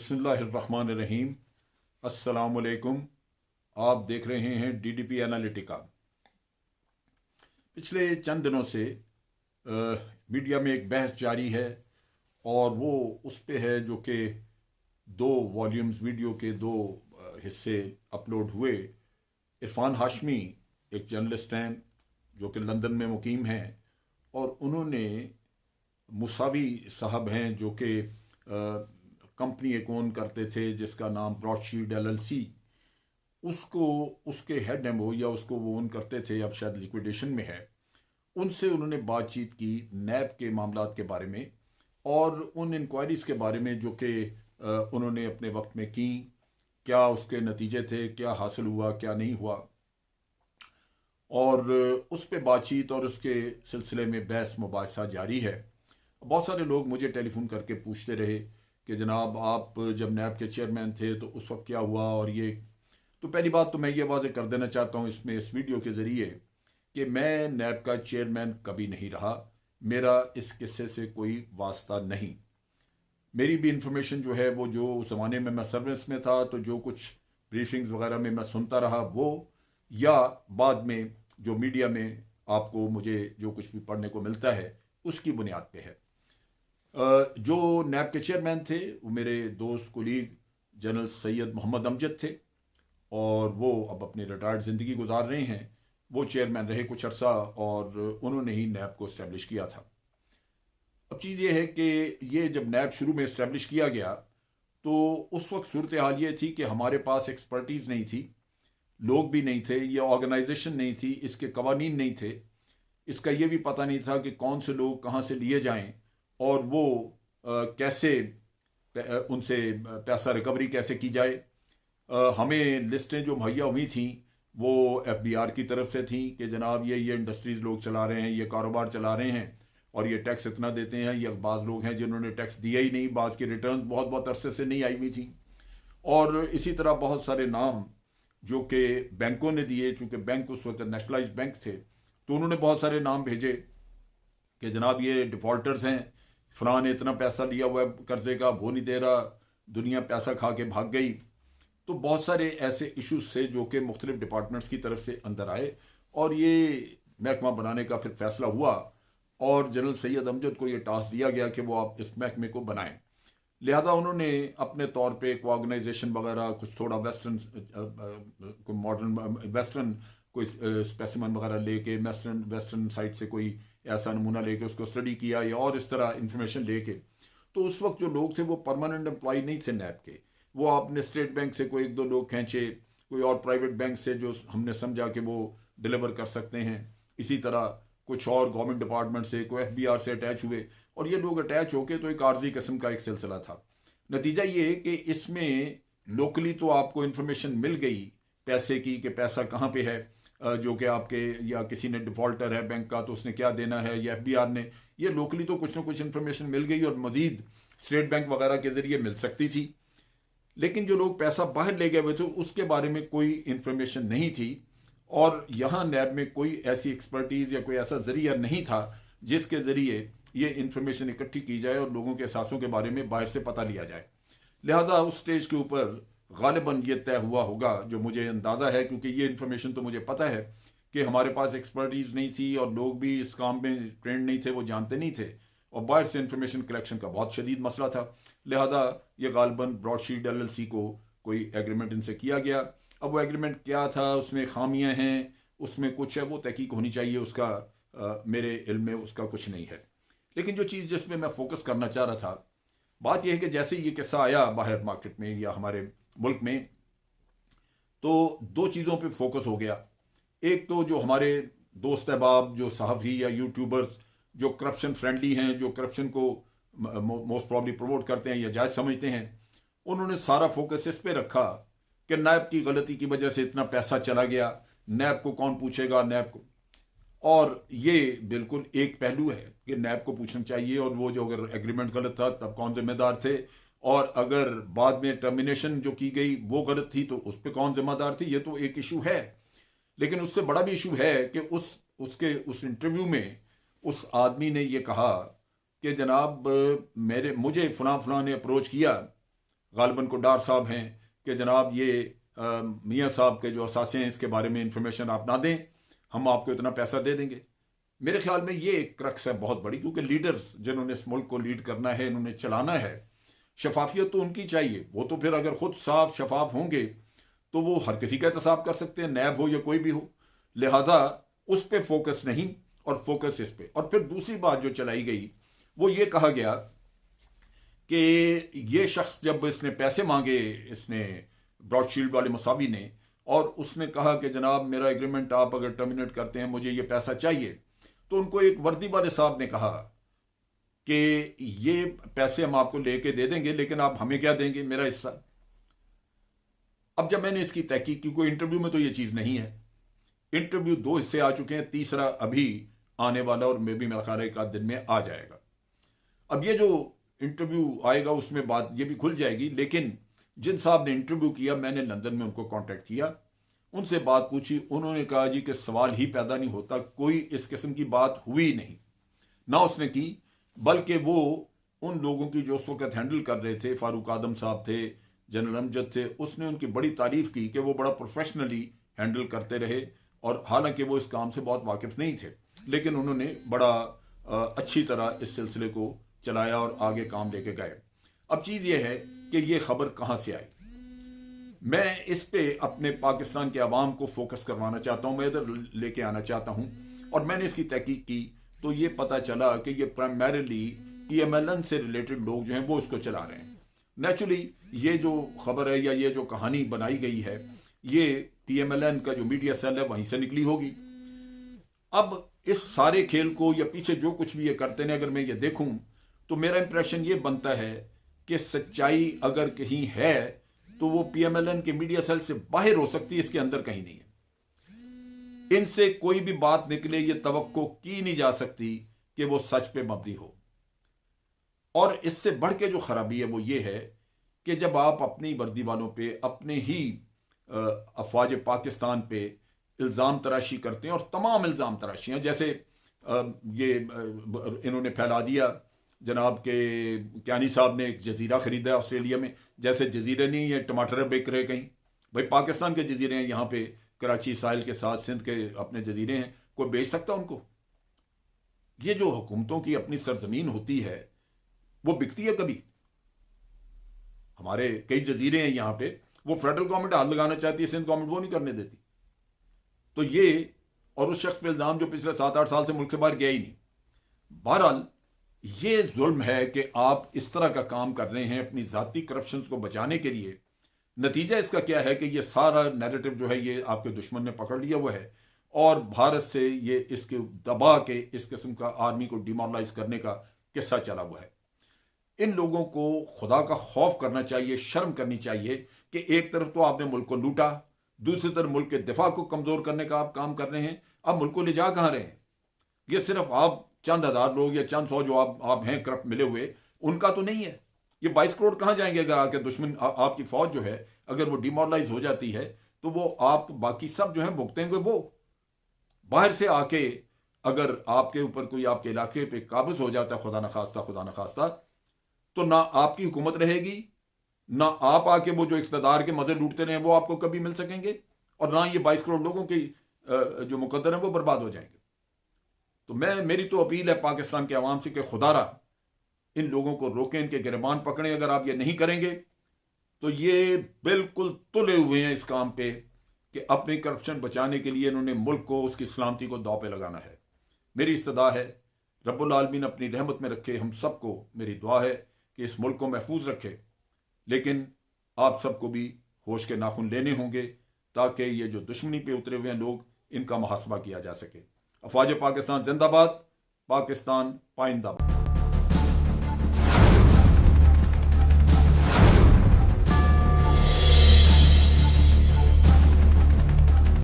बिस्मिल्लाहिर्रहमानिर्रहीम। अस्सलामुअलैकुम। आप देख रहे हैं डीडीपी एनालिटिका। पिछले चंद दिनों से मीडिया में एक बहस जारी है और वो उस पे है जो कि 2 वॉल्यूम्स वीडियो के 2 हिस्से अपलोड हुए। इरफान हाशमी एक जर्नलिस्ट हैं जो कि लंदन में मुकीम हैं और उन्होंने मुसावी साहब हैं जो कि कंपनी एक ओन करते थे जिसका नाम ब्रॉडशील्ड एलएलसी, उसको उसके हेड हैं वो, या उसको वो ओन करते थे, अब शायद लिक्विडेशन में है। उनसे उन्होंने बातचीत की नैब के मामलात के बारे में और उन इंक्वायरीज़ के बारे में जो कि उन्होंने अपने वक्त में की, क्या उसके नतीजे थे, क्या हासिल हुआ, क्या नहीं हुआ, और उस पर बातचीत और उसके सिलसिले में बहस मुबाहिसा जारी है। बहुत सारे लोग मुझे टेलीफोन करके पूछते रहे कि जनाब आप जब नैब के चेयरमैन थे तो उस वक्त क्या हुआ, और ये तो पहली बात तो मैं ये वाज़ेह कर देना चाहता हूँ इसमें इस वीडियो के ज़रिए कि मैं नैब का चेयरमैन कभी नहीं रहा। मेरा इस किस्से से कोई वास्ता नहीं। मेरी भी इंफॉर्मेशन जो है वो, जो उस ज़माने में मैं सर्विस में था तो जो कुछ ब्रीफिंग्स वगैरह में मैं सुनता रहा वो, या बाद में जो मीडिया में आपको मुझे जो कुछ भी पढ़ने को मिलता है उसकी बुनियाद पे है। जो नैब के चेयरमैन थे वो मेरे दोस्त कुलीग जनरल सैयद मोहम्मद अमजद थे और वो अब अपनी रिटायर्ड ज़िंदगी गुजार रहे हैं। वो चेयरमैन रहे कुछ अरसा और उन्होंने ही नैब को इस्टेब्लिश किया था। अब चीज़ ये है कि ये जब नैब शुरू में इस्टेब्लिश किया गया तो उस वक्त सूरत हाल ये थी कि हमारे पास एक्सपर्टीज़ नहीं थी, लोग भी नहीं थे, ये ऑर्गेनाइजेशन नहीं थी, इसके कवानीन नहीं थे, इसका ये भी पता नहीं था कि कौन से लोग कहाँ से लिए जाएं और वो कैसे उनसे पैसा रिकवरी कैसे की जाए। हमें लिस्टें जो मुहैया हुई थी वो एफबीआर की तरफ से थी कि जनाब ये इंडस्ट्रीज़ लोग चला रहे हैं, ये कारोबार चला रहे हैं और ये टैक्स इतना देते हैं। ये बाज़ लोग हैं जिन्होंने टैक्स दिया ही नहीं, बाज़ की रिटर्न्स बहुत बहुत अरसे से नहीं आई हुई थी। और इसी तरह बहुत सारे नाम जो कि बैंकों ने दिए, चूँकि बैंक उस वक्त नेशनलाइज बैंक थे तो उन्होंने बहुत सारे नाम भेजे कि जनाब ये डिफ़ॉल्टर्स हैं, फ़लाँ ने इतना पैसा लिया हुआ है कर्जे का, वो नहीं दे रहा, दुनिया पैसा खा के भाग गई। तो बहुत सारे ऐसे इश्यूज थे जो कि मुख्तलिफ डिपार्टमेंट्स की तरफ से अंदर आए और ये महकमा बनाने का फिर फैसला हुआ और जनरल सैयद अमजद को ये टास्क दिया गया कि वो आप इस महकमे को बनाएं। लिहाजा उन्होंने अपने तौर पे एक ऑर्गेनाइजेशन वगैरह, कुछ थोड़ा वेस्टर्न कोई मॉडर्न वेस्टर्न कोई स्पेसिमन वगैरह लेके वेस्टर्न साइड से कोई ऐसा नमूना लेके उसको स्टडी किया या और इस तरह इंफॉर्मेशन लेके। तो उस वक्त जो लोग थे वो परमानेंट एम्प्लॉय नहीं थे नैब के, वो आपने स्टेट बैंक से कोई 1-2 लोग खींचे, कोई और प्राइवेट बैंक से जो हमने समझा कि वो डिलीवर कर सकते हैं, इसी तरह कुछ और गवर्नमेंट डिपार्टमेंट से, कोई एफबीआर से अटैच हुए और ये लोग अटैच होके तो एक आर्जी किस्म का एक सिलसिला था। नतीजा ये है कि इसमें लोकली तो आपको इन्फॉर्मेशन मिल गई पैसे की कि पैसा कहाँ पे है, जो कि आपके या किसी ने डिफॉल्टर है बैंक का तो उसने क्या देना है, या एफबीआर ने, ये लोकली तो कुछ ना कुछ इन्फॉर्मेशन मिल गई और मजीद स्टेट बैंक वगैरह के जरिए मिल सकती थी। लेकिन जो लोग पैसा बाहर ले गए हुए थे उसके बारे में कोई इन्फॉर्मेशन नहीं थी और यहाँ नैब में कोई ऐसी एक्सपर्टीज़ या कोई ऐसा जरिया नहीं था जिसके ज़रिए ये इन्फॉर्मेशन इकट्ठी की जाए और लोगों के एहसासों के बारे में बाहर से पता लिया जाए। लिहाजा उस स्टेज के ऊपर गालिबन ये तय हुआ होगा, जो मुझे अंदाज़ा है, क्योंकि ये इन्फॉर्मेशन तो मुझे पता है कि हमारे पास एक्सपर्टीज़ नहीं थी और लोग भी इस काम में ट्रेंड नहीं थे, वो जानते नहीं थे और बाहर से इंफॉर्मेशन कलेक्शन का बहुत शदीद मसला था। लिहाजा ये गालिबन ब्रॉडशील्ड एलएलसी को कोई एग्रीमेंट इनसे किया गया। अब वो एग्रीमेंट क्या था, उसमें खामियां हैं, उसमें कुछ है, वो तहकीक होनी चाहिए, उसका मेरे इल्म में उसका कुछ नहीं है। लेकिन जो चीज़ जिसमें मैं फोकस करना चाह रहा था, बात यह है कि जैसे ये किस्सा आया बाहर मार्केट में या हमारे मुल्क में तो 2 चीज़ों पे फोकस हो गया। एक तो जो हमारे दोस्त अहबाब जो सहाफ़ी या यूट्यूबर्स जो करप्शन फ्रेंडली हैं, जो करप्शन को मोस्ट प्रॉब्ली प्रमोट करते हैं या जायज़ समझते हैं, उन्होंने सारा फोकस इस पे रखा कि नैब की गलती की वजह से इतना पैसा चला गया, नैब को कौन पूछेगा, नैब को। और ये बिल्कुल एक पहलू है कि नैब को पूछना चाहिए, और वो जो अगर एग्रीमेंट गलत था तब कौन जिम्मेदार थे, और अगर बाद में टर्मिनेशन जो की गई वो गलत थी तो उस पर कौन जिम्मेदार थी, ये तो एक इशू है। लेकिन उससे बड़ा भी इशू है कि उस इंटरव्यू में उस आदमी ने ये कहा कि जनाब मुझे फलां फलां ने अप्रोच किया, गालिबन कोडार साहब हैं कि जनाब ये मियाँ साहब के जो असासे हैं इसके बारे में इंफॉर्मेशन आप ना दें, हम आपको इतना पैसा दे देंगे। मेरे ख्याल में ये एक क्रक्स है बहुत बड़ी, क्योंकि लीडर्स जिन्होंने इस मुल्क को लीड करना है, इन्होंने चलाना है, शफाफियत तो उनकी चाहिए। वो तो फिर अगर खुद साफ शफाफ होंगे तो वो हर किसी का एहतसाब कर सकते हैं, नैब हो या कोई भी हो। लिहाजा उस पर फोकस नहीं और फोकस इस पे। और फिर दूसरी बात जो चलाई गई वो ये कहा गया कि ये शख्स जब इसने पैसे मांगे, इसने ब्रॉडशील्ड वाले मुसावी ने, और उसने कहा कि जनाब मेरा एग्रीमेंट आप अगर टर्मिनेट करते हैं मुझे ये पैसा चाहिए, तो उनको एक वर्दी वाले साहब ने कहा कि ये पैसे हम आपको लेके दे देंगे लेकिन आप हमें क्या देंगे, मेरा हिस्सा। अब जब मैंने इसकी तहकीक की, कोई इंटरव्यू में तो ये चीज़ नहीं है। इंटरव्यू 2 हिस्से आ चुके हैं, तीसरा अभी आने वाला और मे भी मेरा ख्याल है 1 आध दिन में आ जाएगा। अब ये जो इंटरव्यू आएगा उसमें बात ये भी खुल जाएगी। लेकिन जिन साहब ने इंटरव्यू किया, मैंने लंदन में उनको कांटेक्ट किया, उनसे बात पूछी, उन्होंने कहा जी कि सवाल ही पैदा नहीं होता, कोई इस किस्म की बात हुई नहीं, ना उसने की। बल्कि वो उन लोगों की जो उस वक्त हैंडल कर रहे थे, फारूक आदम साहब थे, जनरल अमजद थे, उसने उनकी बड़ी तारीफ की कि वो बड़ा प्रोफेशनली हैंडल करते रहे। और हालांकि वो इस काम से बहुत वाकिफ नहीं थे, लेकिन उन्होंने बड़ा अच्छी तरह इस सिलसिले को चलाया और आगे काम लेके गए। अब चीज़ ये है कि ये खबर कहाँ से आई। मैं इस पे अपने पाकिस्तान के अवाम को फोकस करवाना चाहता हूँ, मैं इधर लेके आना चाहता हूँ। और मैंने इसकी तहकीक की तो ये पता चला कि ये प्राइमरीली PMLN से रिलेटेड लोग जो हैं वो इसको चला रहे हैं। नेचुरली ये जो खबर है या ये जो कहानी बनाई गई है, ये PMLN का जो मीडिया सेल है वहीं से निकली होगी। अब इस सारे खेल को या पीछे जो कुछ भी ये करते हैं, अगर मैं ये देखूं तो मेरा इंप्रेशन ये बनता है कि सच्चाई अगर कहीं है तो वो PMLN के मीडिया सेल से बाहर हो सकती है, इसके अंदर कहीं नहीं है। इनसे कोई भी बात निकले ये तवक्को की नहीं जा सकती कि वो सच पे मबनी हो। और इससे बढ़ के जो खराबी है वो ये है कि जब आप अपनी वर्दी वालों पे, अपने ही अफवाज पाकिस्तान पे इल्ज़ाम तराशी करते हैं, और तमाम इल्ज़ाम तराशियाँ जैसे ये इन्होंने फैला दिया, जनाब के क्यानी साहब ने एक जजीरा खरीदा है ऑस्ट्रेलिया में, जैसे जजीरे नहीं ये टमाटर बिक रहे कहीं। भाई पाकिस्तान के जजीरे हैं, यहाँ पे कराची साहिल के साथ सिंध के अपने जजीरे हैं, कोई बेच सकता उनको? ये जो हुकूमतों की अपनी सरजमीन होती है वो बिकती है कभी? हमारे कई जजीरे हैं यहाँ पे, वो फेडरल गवर्नमेंट हाथ लगाना चाहती है, सिंध गवर्नमेंट वो नहीं करने देती। तो ये, और उस शख्स पे इल्जाम जो पिछले 7-8 साल से मुल्क से बाहर गया ही नहीं। बहरहाल ये जुल्म है कि आप इस तरह का काम कर रहे हैं अपनी जाती करप्शन को बचाने के लिए। नतीजा इसका क्या है कि ये सारा नैरेटिव जो है ये आपके दुश्मन ने पकड़ लिया हुआ है, और भारत से ये इसके दबा के इस किस्म का आर्मी को डिमोरलाइज करने का किस्सा चला हुआ है। इन लोगों को खुदा का खौफ करना चाहिए, शर्म करनी चाहिए कि एक तरफ तो आपने मुल्क को लूटा, दूसरी तरफ मुल्क के दिफा को कमजोर करने का आप काम कर रहे हैं। अब मुल्क को ले जा कहाँ रहे हैं? ये सिर्फ आप चंद हजार लोग या चंद 100 जो आप हैं करप्ट मिले हुए, उनका तो नहीं है। ये 22 करोड़ कहाँ जाएंगे अगर आके दुश्मन आपकी फौज जो है अगर वो डिमोरलाइज हो जाती है तो वो आप बाकी सब जो है भुगतेंगे। वो बाहर से आके अगर आपके ऊपर कोई आपके इलाके पे काबिज हो जाता है, खुदा न खास्ता, तो ना आपकी हुकूमत रहेगी, ना आप आके वो जो इख्तदार के मजे लूटते रहे वो आपको कभी मिल सकेंगे, और ना ये 22 करोड़ लोगों की जो मुकद्दर है वो बर्बाद हो जाएंगे। तो मेरी तो अपील है पाकिस्तान के अवाम से कि खुदारा इन लोगों को रोकें, इनके गिरबान पकड़ें। अगर आप ये नहीं करेंगे तो ये बिल्कुल तुले हुए हैं इस काम पे कि अपनी करप्शन बचाने के लिए इन्होंने मुल्क को, उसकी सलामती को दांव पे लगाना है। मेरी इस्तदा है रब्बुल आलमीन अपनी रहमत में रखे हम सबको। मेरी दुआ है कि इस मुल्क को महफूज रखे, लेकिन आप सबको भी होश के नाखून लेने होंगे ताकि ये जो दुश्मनी पे उतरे हुए हैं लोग, इनका मुहासबा किया जा सके। अफवाज पाकिस्तान जिंदाबाद, पाकिस्तान पाइंदाबाद।